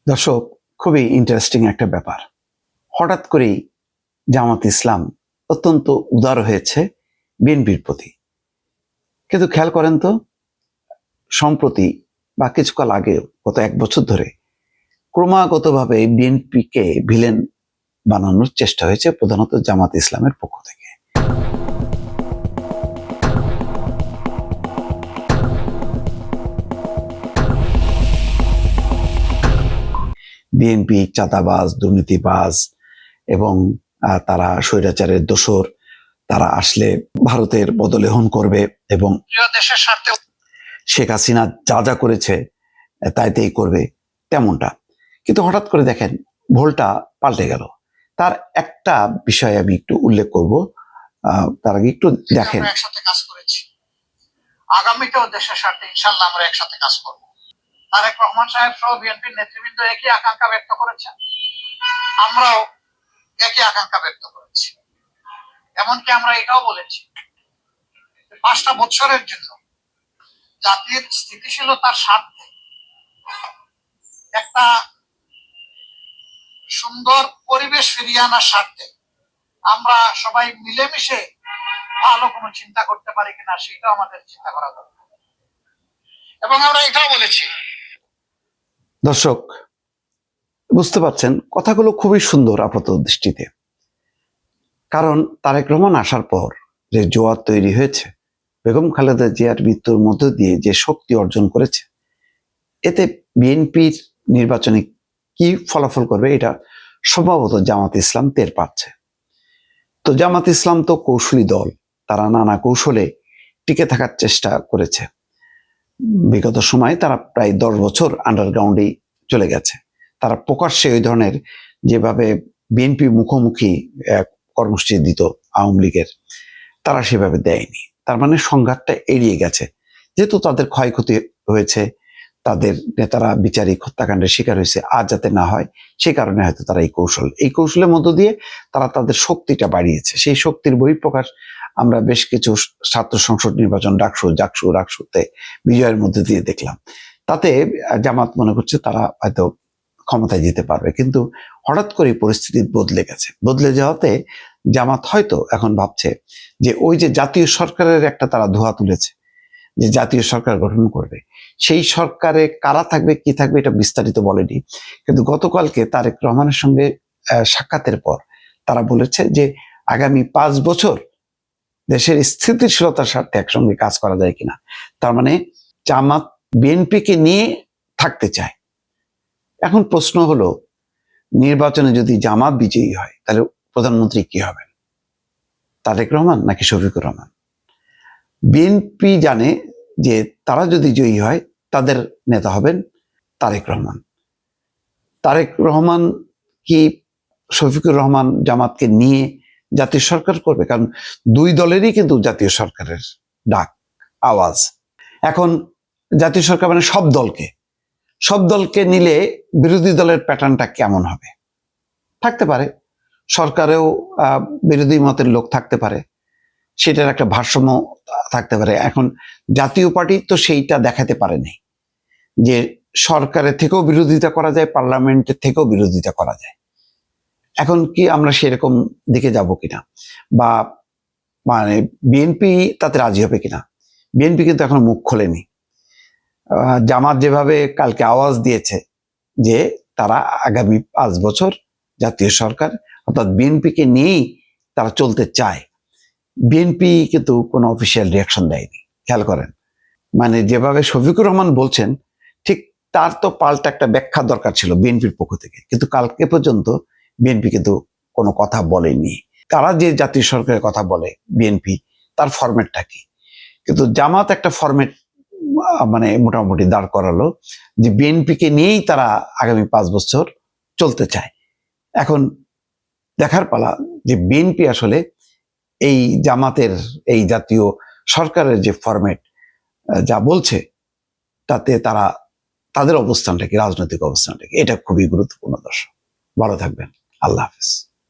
দর্শক, খুবই ইন্টারেস্টিং একটা ব্যাপার। হঠাৎ করেই জামাত ইসলাম অত্যন্ত উদার হয়েছে বিএনপির প্রতি। কিন্তু খেয়াল করেন তো, সম্প্রতি বা কিছুকাল আগে গত 1 বছর ধরে ক্রমাগতভাবে বিএনপিকে ভিলেন বানানোর চেষ্টা হয়েছে প্রধানত জামাত ইসলামের পক্ষ থেকে। বিএনপি চাঁদাবাজ, দুর্নীতিবাজ এবং তারা স্বৈরাচারের দোসর। তারা আসলে ভারতের বদলেহন করবে এবং দেশের স্বার্থে শেখ হাসিনা যা যা করেছে তাইতেই করবে, তেমনটা। কিন্তু হঠাৎ করে দেখেন ভোলটা পাল্টে গেল। তার একটা বিষয় আমি একটু উল্লেখ করব, তার আগে একটু দেখেন। একসাথে কাজ করেছি, আগামীতেও দেশের স্বার্থে ইনশাআল্লাহ আমরা একসাথে কাজ করব। তারেক রহমান সাহেব সহ বিএনপির নেতৃবৃন্দ একই আকাঙ্ক্ষা ব্যক্ত করেছেন, আমরাও একই আকাঙ্ক্ষা ব্যক্ত করেছি। এমনকি আমরা এটাও বলেছি 5টা বছরের জন্য জাতির স্থিতিশীলতার স্বার্থে একটা সুন্দর পরিবেশ ফিরিয়ে আনার স্বার্থে আমরা সবাই মিলেমিশে ভালো কোনো চিন্তা করতে পারি কিনা সেটাও আমাদের চিন্তা করা দরকার। এবং আমরা এটাও বলেছি। দর্শক, বুঝতে পারছেন কথাগুলো খুবই সুন্দর আপাত দৃষ্টিতে, কারণ তারেক রহমান আসার পর যে জোয়ার তৈরি হয়েছে, বেগম খালেদা জিয়ার মৃত্যুর মধ্য দিয়ে যে শক্তি অর্জন করেছে, এতে বিএনপির নির্বাচনে কি ফলাফল করবে এটা সম্ভবত জামাত ইসলাম টের পাচ্ছে। তো জামাত ইসলাম তো কৌশলী দল, তারা নানা কৌশলে টিকে থাকার চেষ্টা করেছে। বিগত সময় তারা প্রায় 10 বছর আন্ডারগ্রাউন্ডেই চলে গেছে। তারা প্রকাশ্যে ওই ধরনের যেভাবে বিএনপি মুখোমুখি কর্মসূচি দিত আওয়ামী লীগের, তারা সেভাবে দেয়নি। তার মানে সংঘাতটা এড়িয়ে গেছে। যেহেতু তাদের ক্ষয়ক্ষতি হয়েছে, তাদের নেতারা বিচারিক হত্যাকাণ্ডের শিকার হয়েছে, আর যাতে না হয় সে কারণে হয়তো তারা এই কৌশলের মধ্য দিয়ে তারা তাদের শক্তিটা বাড়িয়েছে। সেই শক্তির বহিঃপ্রকাশ আমরা বেশ কিছু ছাত্র সংসদ নির্বাচন, রাকসুতে বিজয়ের মধ্যে দিয়ে দেখলাম। তাতে জামাত মনে করছে তারা হয়তো ক্ষমতায় যেতে পারবে, কিন্তু হঠাৎ করে পরিস্থিতি বদলে গেছে। বদলে যাওয়াতে জামাত হয়তো এখন ভাবছে যে ওই যে জাতীয় সরকারের একটা তারা ধোঁয়া তুলেছে, যে জাতীয় সরকার গঠন করবে, সেই সরকারে কারা থাকবে কি থাকবে এটা বিস্তারিত বলেনি। কিন্তু গতকালকে তারেক রহমানের সঙ্গে সাক্ষাতের পর তারা বলেছে যে আগামী 5 বছর দেশের স্থিতিশীলতার স্বার্থে একসঙ্গে কাজ করা যায় কিনা। তার মানে জামাত বিএনপিকে নিয়ে থাকতে চায়। এখন প্রশ্ন হলো, নির্বাচনে যদি জামাত বিজয়ী হয় তাহলে প্রধানমন্ত্রী কি হবেন, তারেক রহমান নাকি শফিকুর রহমান? বিএনপি জানে যে তারা যদি জয়ী হয় তাদের নেতা হবেন তারেক রহমান। তারেক রহমান কি শফিকুর রহমান জামাতকে নিয়ে জাতীয় সরকার করবে? কারণ দুই দলেরই কিন্তু জাতীয় সরকারের ডাক, আওয়াজ। এখন জাতীয় সরকার মানে সব দলকে নিলে বিরোধী দলের প্যাটার্নটা কেমন হবে? থাকতে পারে সরকারেও বিরোধী মতের লোক থাকতে পারে, সেটার একটা ভারসাম্য থাকতে পারে। এখন জাতীয় পার্টি তো সেইটা দেখাতে পারেনি যে সরকারের থেকেও বিরোধিতা করা যায়, পার্লামেন্টের থেকেও বিরোধিতা করা যায়। এখন কি আমরা সেরকম দিকে যাব কিনা, বা মানে বিএনপি তাতে রাজি হবে কিনা? বিএনপি কিন্তু এখন মুখ খোলেনি। জামাত যেভাবে কালকে আওয়াজ দিয়েছে যে তারা আগামী 5 বছর জাতীয় সরকার অর্থাৎ বিএনপিকে নিয়েই তারা চলতে চায়, বিএনপি কিন্তু কোনো অফিসিয়াল রিয়াকশন দেয়নি। খেয়াল করেন, মানে যেভাবে শফিকুর রহমান বলছেন ঠিক তার তো পাল্টা একটা ব্যাখ্যা দরকার ছিল বিএনপির পক্ষ থেকে। কিন্তু কালকে পর্যন্ত বিএনপি কিন্তু কোনো কথা বলেনি। তারা যে জাতীয় সরকারের কথা বলে বিএনপি, তার ফরম্যাটটা কি? কিন্তু জামাত একটা ফরম্যাট মানে মোটামুটি দাঁড় করালো যে বিএনপিকে নিয়েই তারা আগামী 5 বছর চলতে চায়। এখন দেখার পালা যে বিএনপি আসলে এই জামাতের এই জাতীয় সরকারের যে ফরম্যাট যা বলছে তাতে তারা তাদের অবস্থানটা কি, রাজনৈতিক অবস্থানটা কি, এটা খুবই গুরুত্বপূর্ণ। দর্শক, ভালো থাকবেন। আল্লাহ হাফেজ।